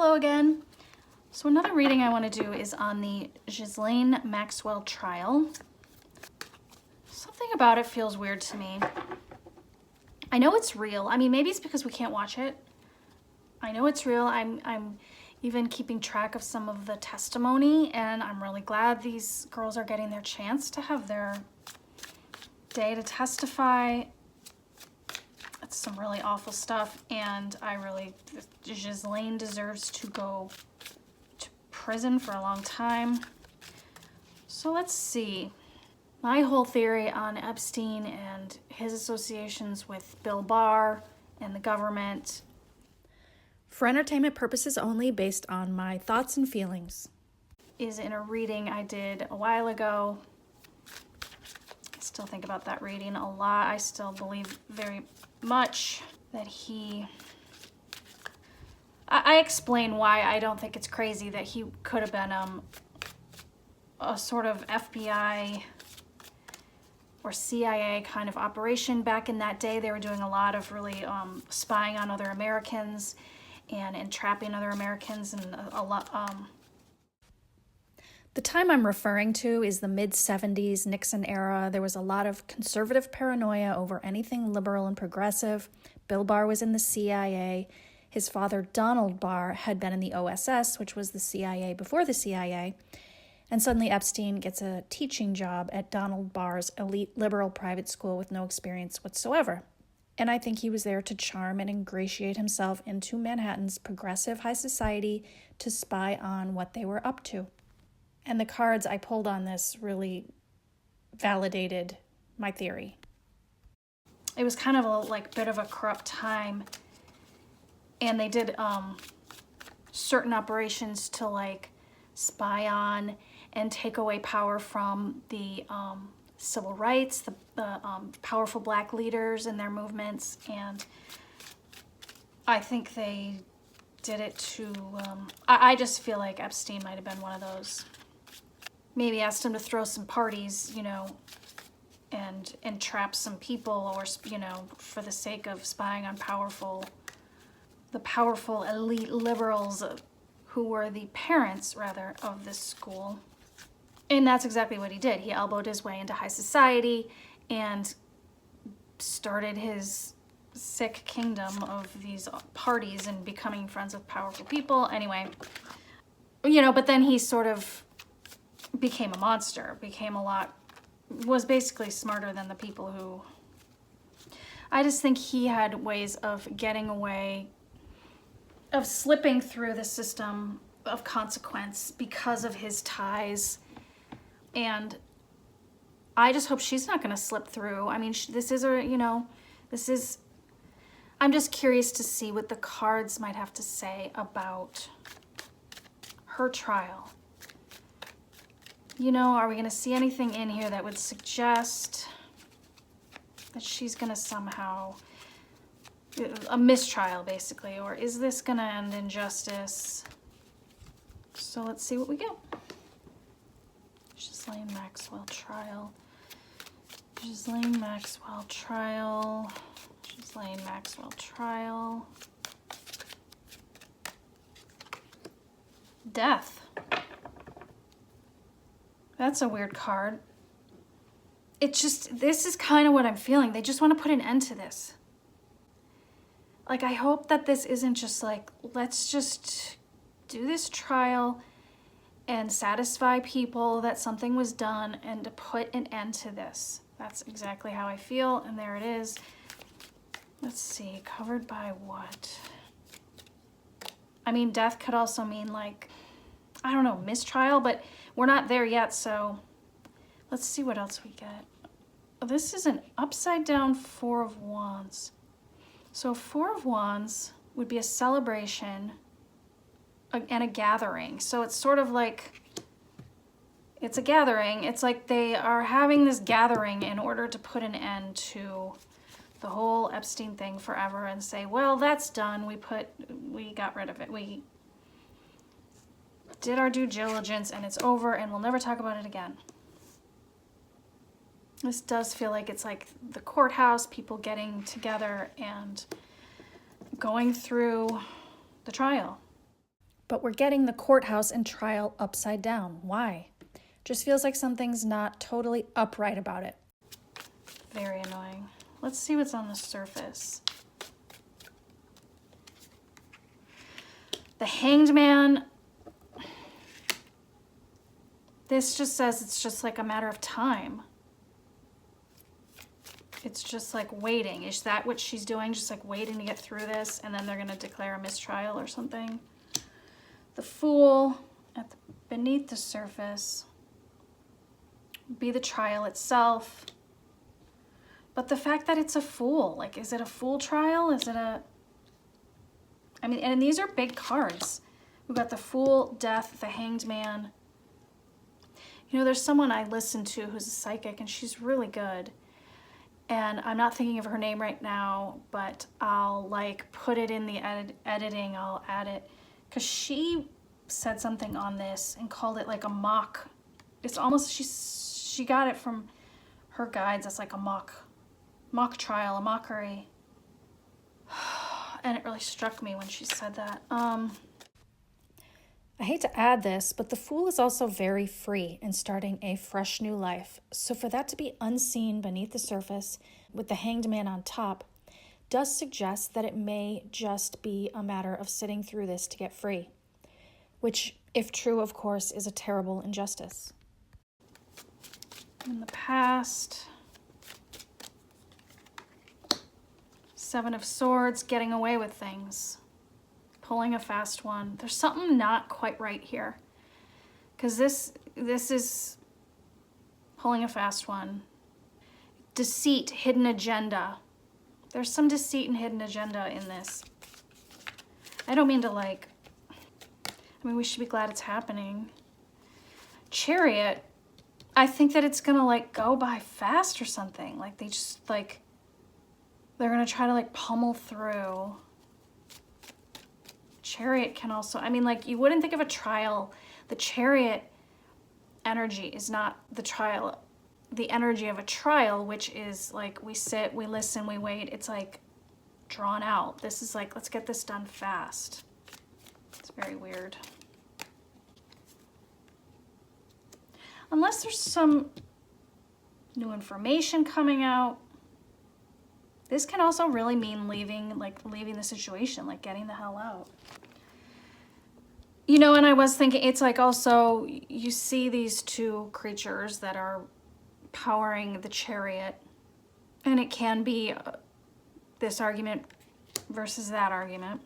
Hello again. So another reading I want to do is on the Maxwell Trial. Something about it feels weird to me. I know it's real. I mean, maybe it's because we can't watch it. I know it's real. I'm even keeping track of some of the testimony, and I'm really glad these girls are getting their chance to have their day to testify. It's some really awful stuff, and Ghislaine deserves to go to prison for a long time. So let's see. My whole theory on Epstein and his associations with Bill Barr and the government, for entertainment purposes only, based on my thoughts and feelings, is in a reading I did a while ago. I still think about that reading a lot. I still believe very much that I explain why I don't think it's crazy that he could have been a sort of FBI or CIA kind of operation back in that day. They were doing a lot of really spying on other Americans and entrapping other Americans, and a lot. The time I'm referring to is the mid-70s Nixon era. There was a lot of conservative paranoia over anything liberal and progressive. Bill Barr was in the CIA. His father, Donald Barr, had been in the OSS, which was the CIA before the CIA. And suddenly Epstein gets a teaching job at Donald Barr's elite liberal private school with no experience whatsoever. And I think he was there to charm and ingratiate himself into Manhattan's progressive high society to spy on what they were up to. And the cards I pulled on this really validated my theory. It was kind of a bit of a corrupt time, and they did certain operations to spy on and take away power from the civil rights, the powerful black leaders and their movements. And I think they did it to, I just feel like Epstein might have been one of those. Maybe asked him to throw some parties, and entrap some people, or, for the sake of spying on the powerful elite liberals who were the parents, rather, of this school. And that's exactly what he did. He elbowed his way into high society and started his sick kingdom of these parties and becoming friends with powerful people. Anyway, but then he sort of became a monster, was basically smarter than the people who... I just think he had ways of getting away, of slipping through the system of consequence because of his ties. And I just hope she's not going to slip through. I mean, I'm just curious to see what the cards might have to say about her trial. Are we going to see anything in here that would suggest that she's going to somehow... a mistrial, basically, or is this going to end in justice? So let's see what we get. Ghislaine Maxwell Trial. Ghislaine Maxwell Trial. Ghislaine Maxwell Trial. Death. That's a weird card. This is kind of what I'm feeling. They just want to put an end to this. I hope that this isn't just let's just do this trial and satisfy people that something was done and to put an end to this. That's exactly how I feel, and there it is. Let's see, covered by what? I mean, death could also mean I don't know, mistrial, but we're not there yet, so let's see what else we get. This is an upside down Four of Wands. So Four of Wands would be a celebration and a gathering. So it's sort of it's a gathering. It's like they are having this gathering in order to put an end to the whole Epstein thing forever and say, well, that's done. We got rid of it. We did our due diligence and it's over and we'll never talk about it again. This does feel like it's like the courthouse, people getting together and going through the trial. But we're getting the courthouse and trial upside down. Why? Just feels like something's not totally upright about it. Very annoying. Let's see what's on the surface. The Hanged Man. This just says it's just like a matter of time. It's just like waiting. Is that what she's doing? Just like waiting to get through this, and then they're going to declare a mistrial or something. The Fool beneath the surface be the trial itself. But the fact that it's a fool, like, is it a fool trial? Is it a... I mean, and these are big cards. We've got the Fool, Death, the Hanged Man. You know, there's someone I listen to who's a psychic, and she's really good. And I'm not thinking of her name right now, but I'll like put it in the editing, I'll add it. Because she said something on this and called it like a mock. It's almost, she got it from her guides as like a mock trial, a mockery. And it really struck me when she said that. I hate to add this, but the Fool is also very free in starting a fresh new life. So for that to be unseen beneath the surface with the Hanged Man on top does suggest that it may just be a matter of sitting through this to get free, which, if true, of course, is a terrible injustice. In the past, Seven of Swords, getting away with things. Pulling a fast one. There's something not quite right here. Because this is pulling a fast one. Deceit, hidden agenda. There's some deceit and hidden agenda in this. I don't mean to like... I mean, we should be glad it's happening. Chariot, I think that it's gonna like go by fast or something. Like they just like... They're gonna try to like pummel through. Chariot can also, I mean, like, you wouldn't think of a trial. The Chariot energy is not the trial. The energy of a trial, which is like, we sit, we listen, we wait. It's like drawn out. This is like, let's get this done fast. It's very weird. Unless there's some new information coming out. This can also really mean leaving the situation, like getting the hell out. You know, and I was thinking, it's like also, you see these two creatures that are powering the Chariot, and it can be this argument versus that argument,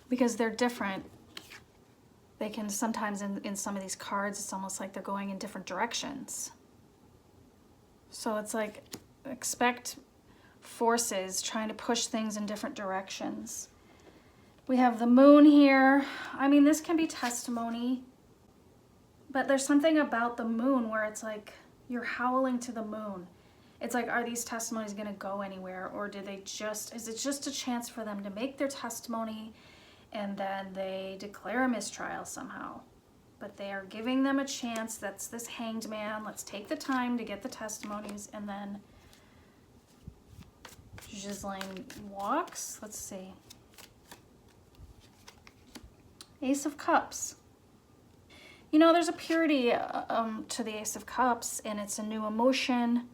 because they're different. They can sometimes, in some of these cards, it's almost like they're going in different directions. So it's like, expect forces trying to push things in different directions. We have the Moon here. I mean, this can be testimony, but there's something about the Moon where it's like you're howling to the moon. It's like, are these testimonies going to go anywhere, or is it just a chance for them to make their testimony and then they declare a mistrial somehow? But they are giving them a chance. That's this Hanged Man. Let's take the time to get the testimonies, and then Ghislaine walks. Let's see. Ace of Cups. You know, there's a purity to the Ace of Cups, and it's a new emotion.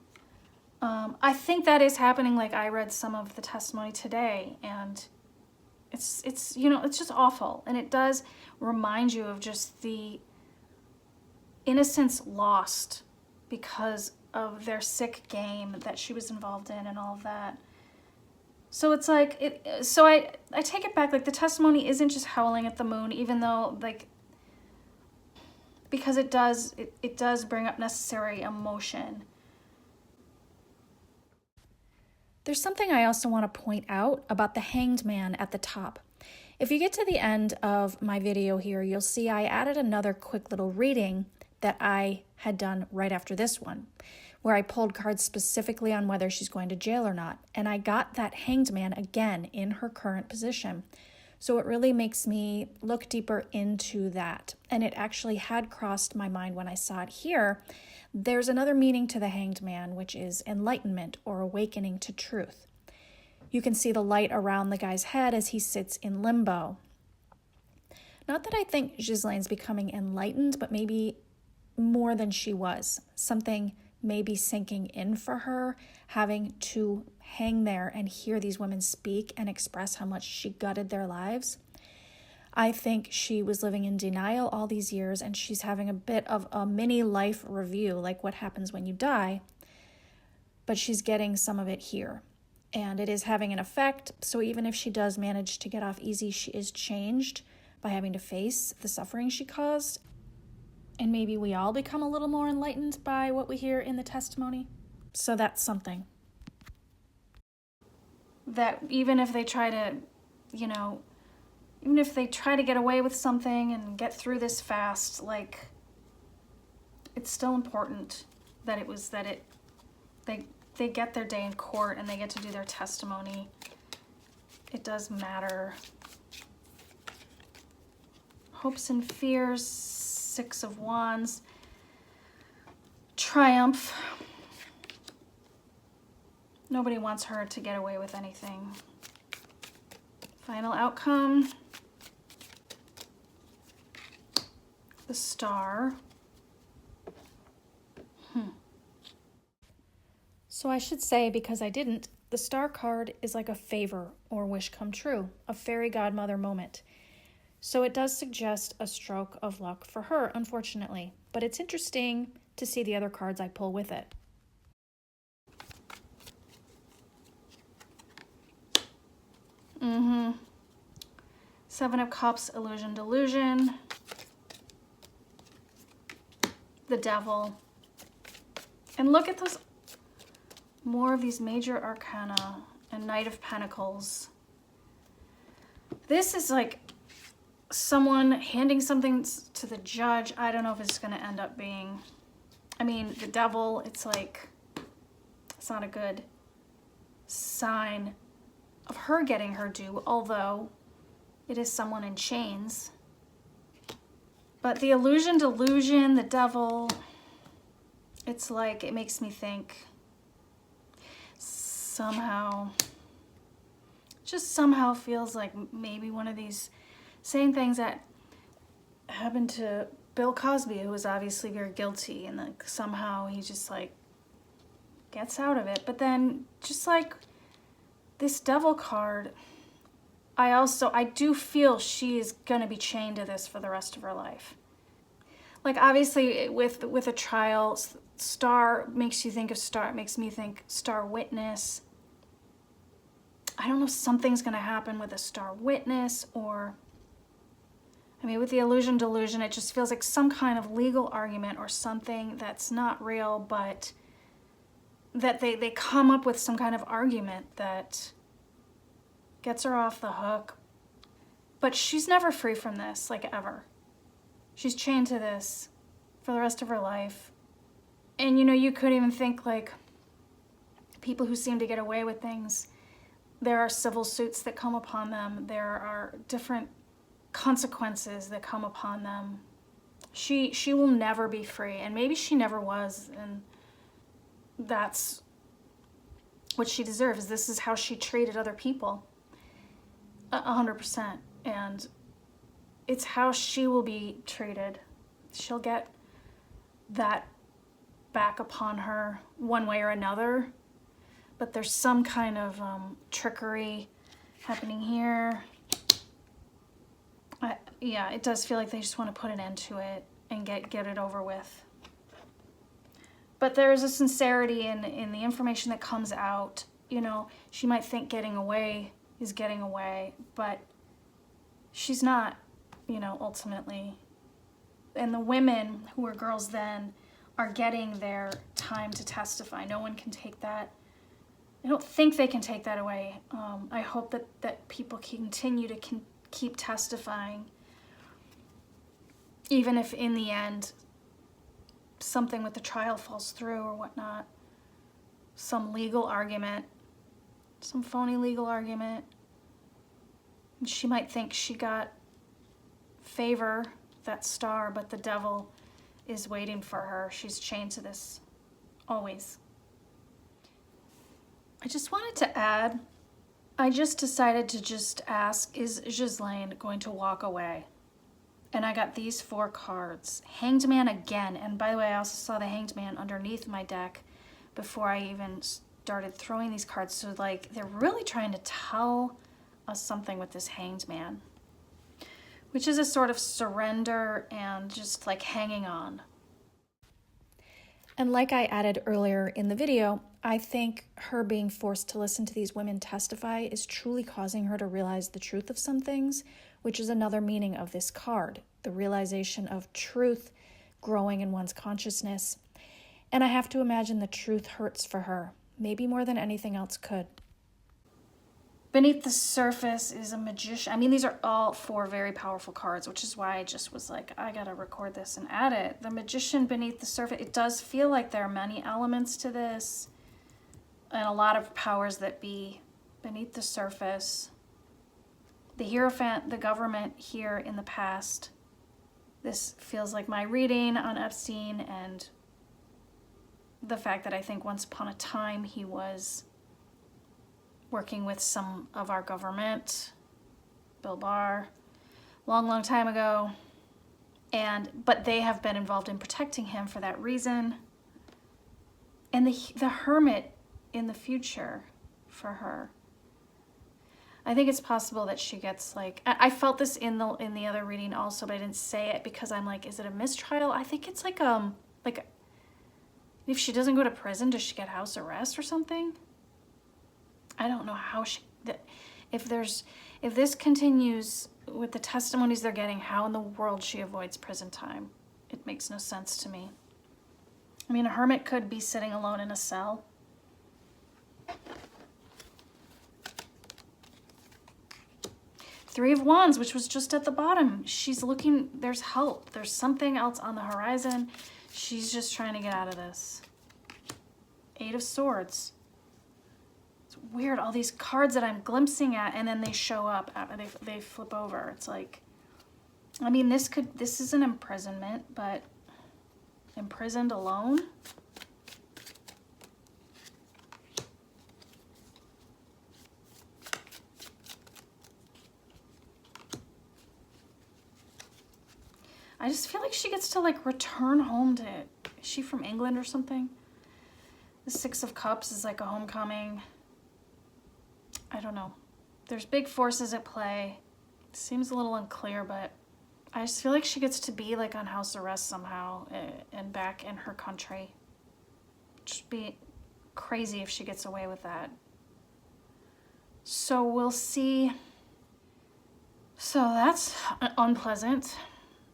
I think that is happening. Like, I read some of the testimony today, and it's you know, it's just awful. And it does remind you of just the innocence lost because of their sick game that she was involved in and all of that. So it's like, so I take it back, like the testimony isn't just howling at the moon, even though like, because it does bring up necessary emotion. There's something I also want to point out about the Hanged Man at the top. If you get to the end of my video here, you'll see I added another quick little reading that I had done right after this one, where I pulled cards specifically on whether she's going to jail or not. And I got that Hanged Man again in her current position. So it really makes me look deeper into that. And it actually had crossed my mind when I saw it here. There's another meaning to the Hanged Man, which is enlightenment or awakening to truth. You can see the light around the guy's head as he sits in limbo. Not that I think Ghislaine's becoming enlightened, but maybe more than she was. Something maybe sinking in for her, having to hang there and hear these women speak and express how much she gutted their lives. I think she was living in denial all these years, and she's having a bit of a mini life review, like what happens when you die, but she's getting some of it here. And it is having an effect, so even if she does manage to get off easy, she is changed by having to face the suffering she caused. And maybe we all become a little more enlightened by what we hear in the testimony. So that's something. That even if they try to, even if they try to get away with something and get through this fast, like, it's still important that they get their day in court and they get to do their testimony. It does matter. Hopes and fears, 6 of Wands. Triumph. Nobody wants her to get away with anything. Final outcome. The Star. So I should say, because I didn't, the Star card is like a favor or wish come true, a fairy godmother moment. So it does suggest a stroke of luck for her, unfortunately. But it's interesting to see the other cards I pull with it. Seven of Cups, illusion, delusion. The Devil. And look at those, more of these major arcana and Knight of Pentacles. This is like someone handing something to the judge. I don't know if it's going to end up being, the Devil, it's like, it's not a good sign of her getting her due, although it is someone in chains. But the illusion, delusion, the Devil, it's like, it makes me think somehow, just somehow feels like maybe one of these same things that happened to Bill Cosby, who was obviously very guilty, and like somehow he just like gets out of it. But then just like this Devil card, I do feel she is going to be chained to this for the rest of her life. Like, obviously, with a trial, Star makes you think of Star, it makes me think Star Witness. I don't know if something's going to happen with a Star Witness, or, with the illusion, delusion, it just feels like some kind of legal argument or something that's not real, but that they come up with some kind of argument that gets her off the hook. But she's never free from this, like, ever. She's chained to this for the rest of her life. And, you could even think, like, people who seem to get away with things, there are civil suits that come upon them. There are different consequences that come upon them. She will never be free, and maybe she never was, and that's what she deserves. This is how she treated other people. 100%. And it's how she will be treated. She'll get that back upon her one way or another. But there's some kind of trickery happening here. Yeah, it does feel like they just want to put an end to it and get it over with. But there is a sincerity in the information that comes out. She might think getting away is getting away, but she's not, ultimately. And the women who were girls then are getting their time to testify. No one can take that. I don't think they can take that away. I hope that people continue to keep testifying, even if in the end something with the trial falls through or whatnot. Some legal argument, some phony legal argument. And she might think she got favor, that Star, but the Devil is waiting for her. She's chained to this always. I just wanted to add, I just decided to just ask, is Ghislaine going to walk away? And I got these 4 cards. Hanged Man again. And by the way, I also saw the Hanged Man underneath my deck before I even started throwing these cards. So like, they're really trying to tell us something with this Hanged Man, which is a sort of surrender and just like hanging on. And like I added earlier in the video, I think her being forced to listen to these women testify is truly causing her to realize the truth of some things, which is another meaning of this card, the realization of truth growing in one's consciousness. And I have to imagine the truth hurts for her, maybe more than anything else could. Beneath the Surface is a Magician. I mean, these are all 4 very powerful cards, which is why I just was like, I gotta record this and add it. The Magician Beneath the Surface, it does feel like there are many elements to this and a lot of powers that be beneath the surface. The Hierophant, the government here in the past. This feels like my reading on Epstein and the fact that I think once upon a time he was working with some of our government, Bill Barr, long time ago. But they have been involved in protecting him for that reason. And the Hermit in the future for her. I think it's possible that she gets like, I felt this in the other reading also, but I didn't say it because I'm like, is it a mistrial? I think it's like if she doesn't go to prison, does she get house arrest or something? I don't know how if this continues with the testimonies they're getting, how in the world she avoids prison time. It makes no sense to me. I mean, a hermit could be sitting alone in a cell. Three of Wands, which was just at the bottom. She's looking, there's help. There's something else on the horizon. She's just trying to get out of this. 8 of Swords. Weird, all these cards that I'm glimpsing at and then they show up, they flip over. It's like, I mean, this is an imprisonment, but imprisoned alone? I just feel like she gets to like return home to, is she from England or something? The 6 of Cups is like a homecoming. I don't know. There's big forces at play. It seems a little unclear, but I just feel like she gets to be like on house arrest somehow and back in her country. Just be crazy if she gets away with that. So we'll see. So that's unpleasant,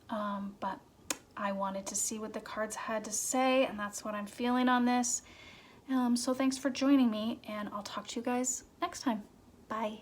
but I wanted to see what the cards had to say, and that's what I'm feeling on this. So thanks for joining me, and I'll talk to you guys next time. Bye.